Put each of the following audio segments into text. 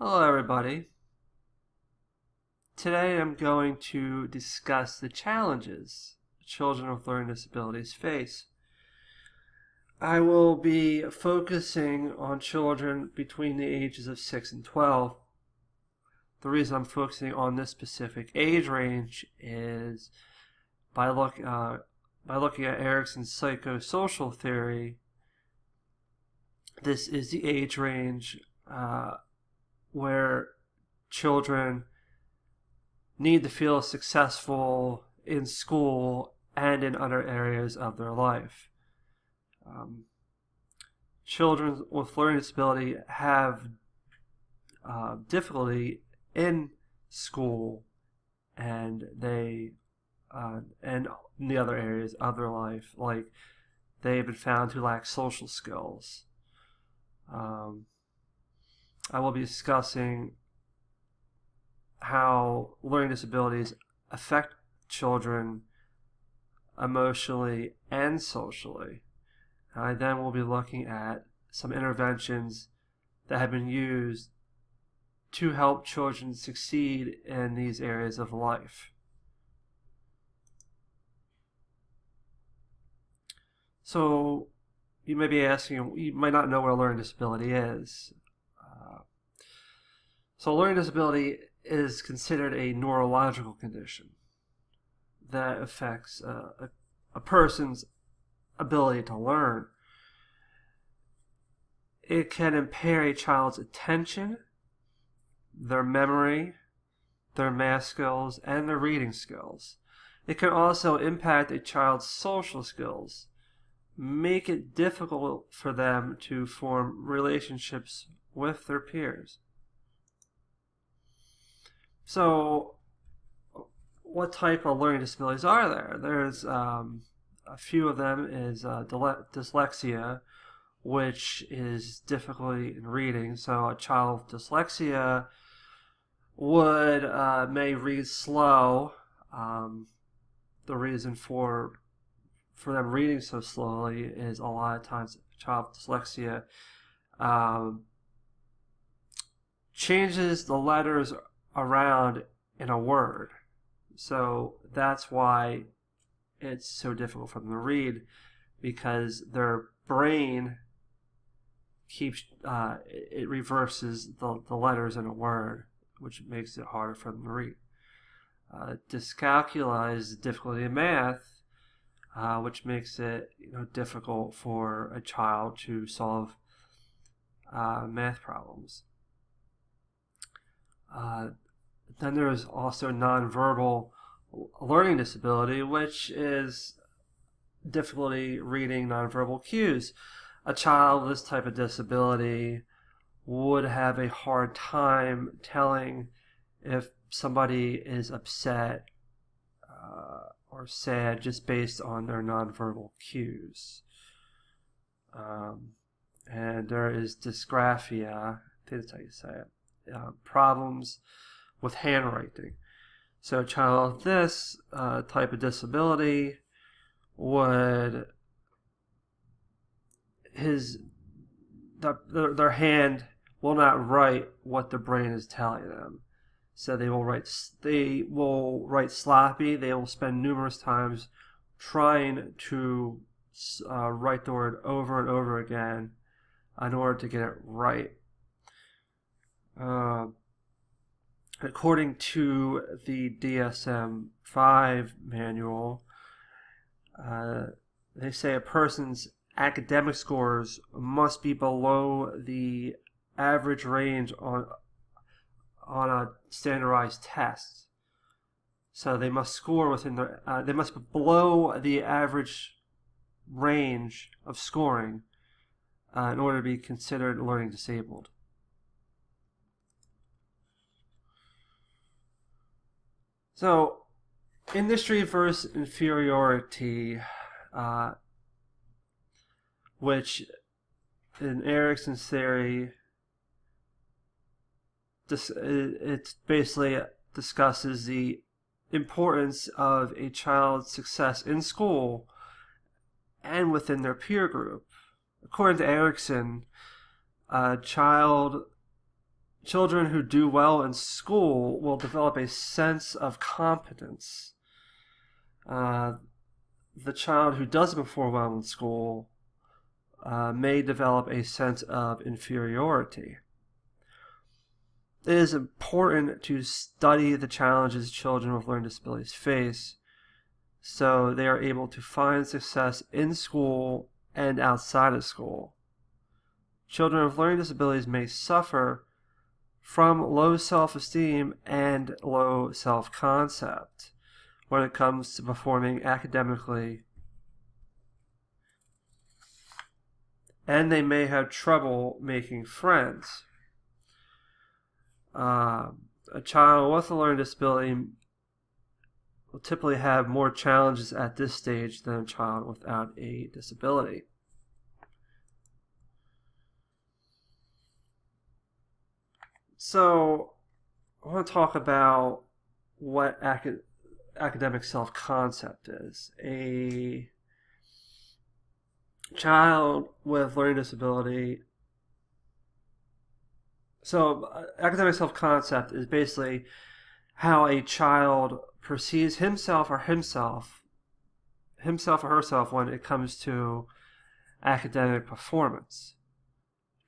Hello everybody. Today I'm going to discuss the challenges children with learning disabilities face. I will be focusing on children between the ages of 6 and 12. The reason I'm focusing on this specific age range is by looking at Erikson's psychosocial theory. This is the age range where children need to feel successful in school and in other areas of their life. Children with learning disability have difficulty in school and in the other areas of their life, like they've been found to lack social skills. I will be discussing how learning disabilities affect children emotionally and socially. I then will be looking at some interventions that have been used to help children succeed in these areas of life. So you may be asking, you might not know what a learning disability is. So learning disability is considered a neurological condition that affects a person's ability to learn. It can impair a child's attention, their memory, their math skills, and their reading skills. It can also impact a child's social skills, make it difficult for them to form relationships with their peers. So, what type of learning disabilities are there? There's a few of them is dyslexia, which is difficulty in reading. So a child with dyslexia may read slow. The reason for them reading so slowly is a lot of times a child with dyslexia changes the letters around in a word. So that's why it's so difficult for them to read, because their brain keeps it reverses the letters in a word, which makes it harder for them to read. Dyscalculia is difficulty in math, which makes it difficult for a child to solve math problems. Then there's also nonverbal learning disability, which is difficulty reading nonverbal cues. A child with this type of disability would have a hard time telling if somebody is upset or sad just based on their nonverbal cues. And there is dysgraphia, I think that's how you say it, problems with handwriting. So a child with this type of disability would their hand will not write what the brain is telling them. So they will write sloppy. They will spend numerous times trying to write the word over and over again in order to get it right. According to the DSM-5 manual, they say a person's academic scores must be below the average range on a standardized test. So they must score within they must be below the average range of scoring in order to be considered learning disabled. So, industry versus inferiority, which in Erikson's theory, it basically discusses the importance of a child's success in school and within their peer group. According to Erikson, a child children who do well in school will develop a sense of competence. The child who doesn't perform well in school may develop a sense of inferiority. It is important to study the challenges children with learning disabilities face so they are able to find success in school and outside of school. Children with learning disabilities may suffer from low self-esteem and low self-concept when it comes to performing academically, and they may have trouble making friends. A child with a learning disability will typically have more challenges at this stage than a child without a disability. So I want to talk about what academic self-concept is. A child with learning disability. So academic self-concept is basically how a child perceives himself or herself when it comes to academic performance.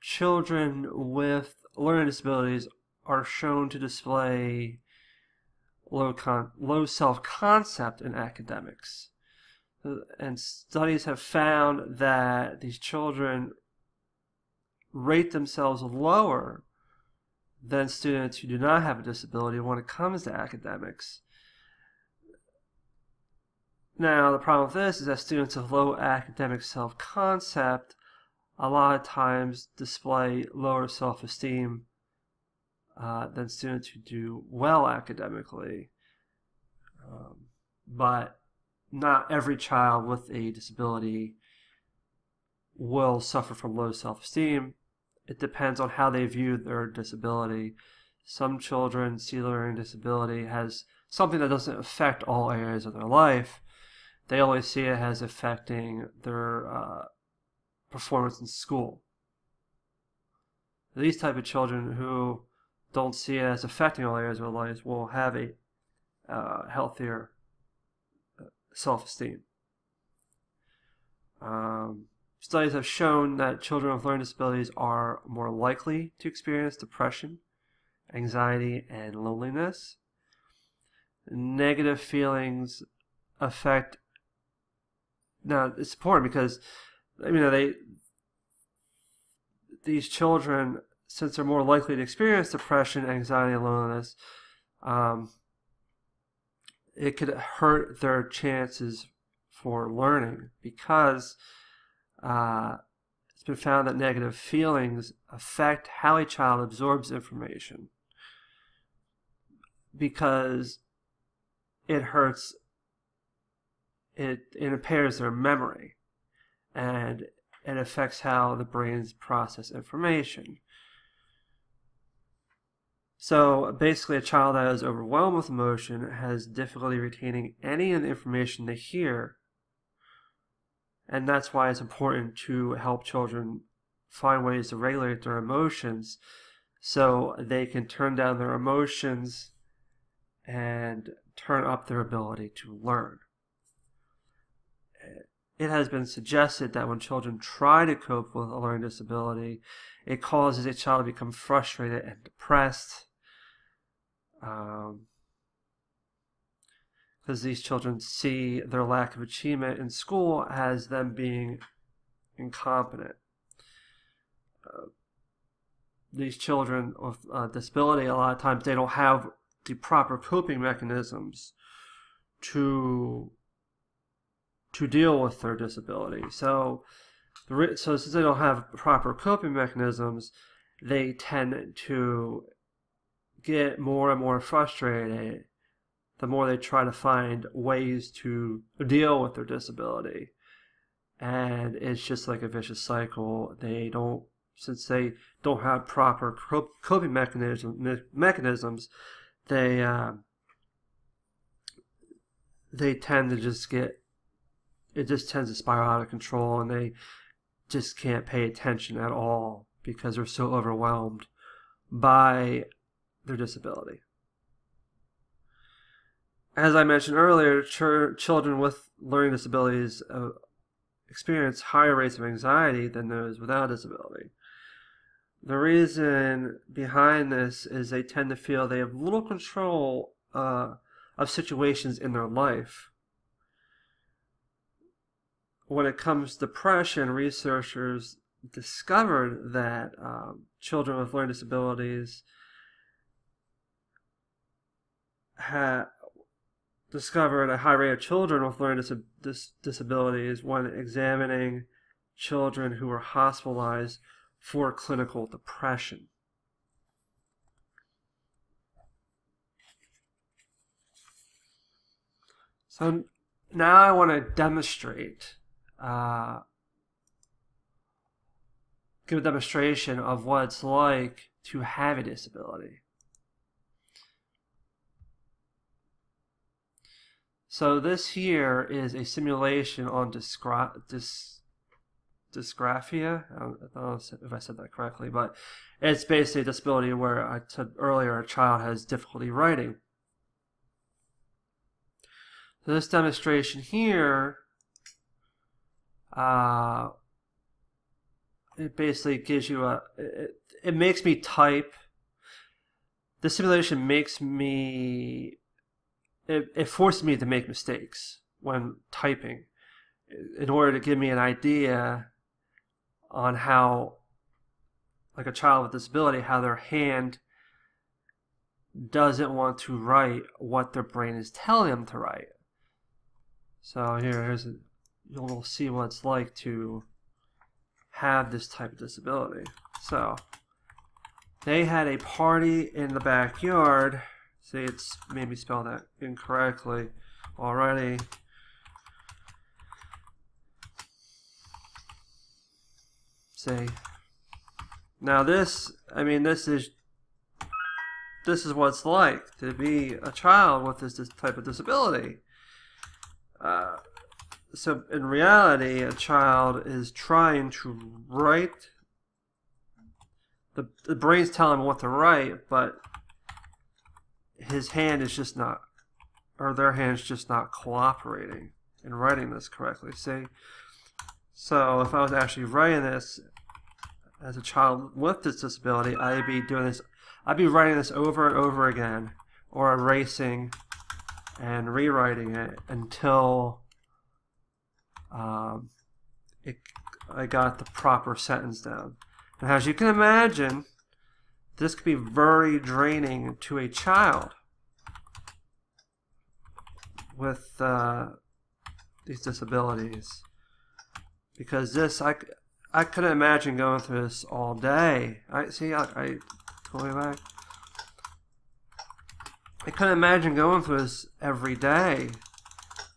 Children with learning disabilities are shown to display low self-concept in academics. And studies have found that these children rate themselves lower than students who do not have a disability when it comes to academics. Now, the problem with this is that students with low academic self-concept a lot of times display lower self-esteem than students who do well academically. But not every child with a disability will suffer from low self-esteem. It depends on how they view their disability. Some children see learning disability as something that doesn't affect all areas of their life. They only see it as affecting their performance in school. These type of children who don't see it as affecting all areas of their lives will have a healthier self-esteem. Studies have shown that children with learning disabilities are more likely to experience depression, anxiety, and loneliness. Negative feelings affect. Now, it's important because these children, since they're more likely to experience depression, anxiety, and loneliness, it could hurt their chances for learning because it's been found that negative feelings affect how a child absorbs information because it hurts, it impairs their memory, and it affects how the brains process information. So basically, a child that is overwhelmed with emotion has difficulty retaining any of the information they hear, and that's why it's important to help children find ways to regulate their emotions so they can turn down their emotions and turn up their ability to learn. It has been suggested that when children try to cope with a learning disability, it causes a child to become frustrated and depressed, because these children see their lack of achievement in school as them being incompetent. These children with disability, a lot of times they don't have the proper coping mechanisms to deal with their disability. So since they don't have proper coping mechanisms, they tend to get more and more frustrated the more they try to find ways to deal with their disability. And it's just like a vicious cycle. Since they don't have proper coping mechanisms, they tend to it just tends to spiral out of control, and they just can't pay attention at all because they're so overwhelmed by their disability. As I mentioned earlier, children with learning disabilities experience higher rates of anxiety than those without disability. The reason behind this is they tend to feel they have little control of situations in their life. When it comes to depression, researchers discovered that children with learning disabilities discovered a high rate of children with learning disabilities when examining children who were hospitalized for clinical depression. So now I want to demonstrate, give a demonstration of what it's like to have a disability. So this here is a simulation on dysgraphia. I don't know if I said that correctly, but it's basically a disability where I said earlier a child has difficulty writing. So this demonstration here, it basically gives you it makes me type. The simulation makes me, it forces me to make mistakes when typing in order to give me an idea on how, like a child with disability, how their hand doesn't want to write what their brain is telling them to write. So you'll see what it's like to have this type of disability. So they had a party in the backyard. See, it's made me spell that incorrectly already. See, now this is what it's like to be a child with this type of disability. So in reality, a child is trying to write. The brain's telling him what to write, but his hand is just not, or their hand's just not cooperating in writing this correctly. See? So if I was actually writing this as a child with this disability, I'd be writing this over and over again, or erasing and rewriting it until I got the proper sentence down. And as you can imagine, this could be very draining to a child with these disabilities, because this I couldn't imagine going through this all day. I going back. I couldn't imagine going through this every day.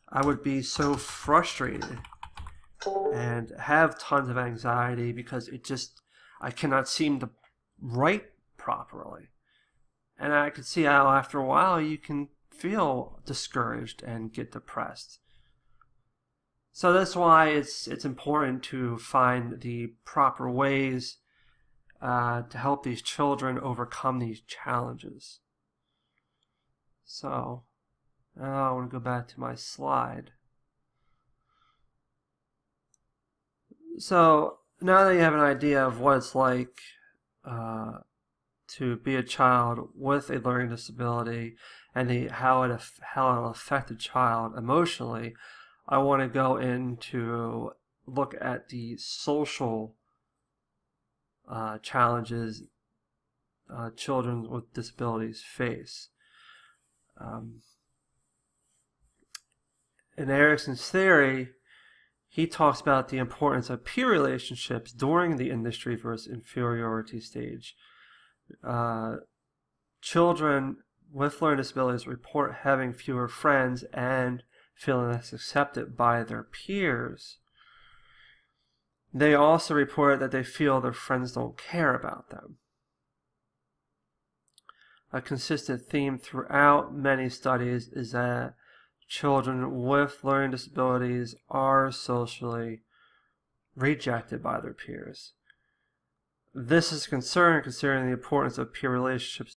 I would be so frustrated and have tons of anxiety because I cannot seem to write properly. And I could see how after a while you can feel discouraged and get depressed. So that's why it's important to find the proper ways to help these children overcome these challenges. So now I want to go back to my slide. So now that you have an idea of what it's like to be a child with a learning disability and how it'll affect a child emotionally, I want to go into look at the social challenges children with disabilities face. In Erickson's theory, he talks about the importance of peer relationships during the industry versus inferiority stage. Children with learning disabilities report having fewer friends and feeling less accepted by their peers. They also report that they feel their friends don't care about them. A consistent theme throughout many studies is that children with learning disabilities are socially rejected by their peers. This is a concern considering the importance of peer relationships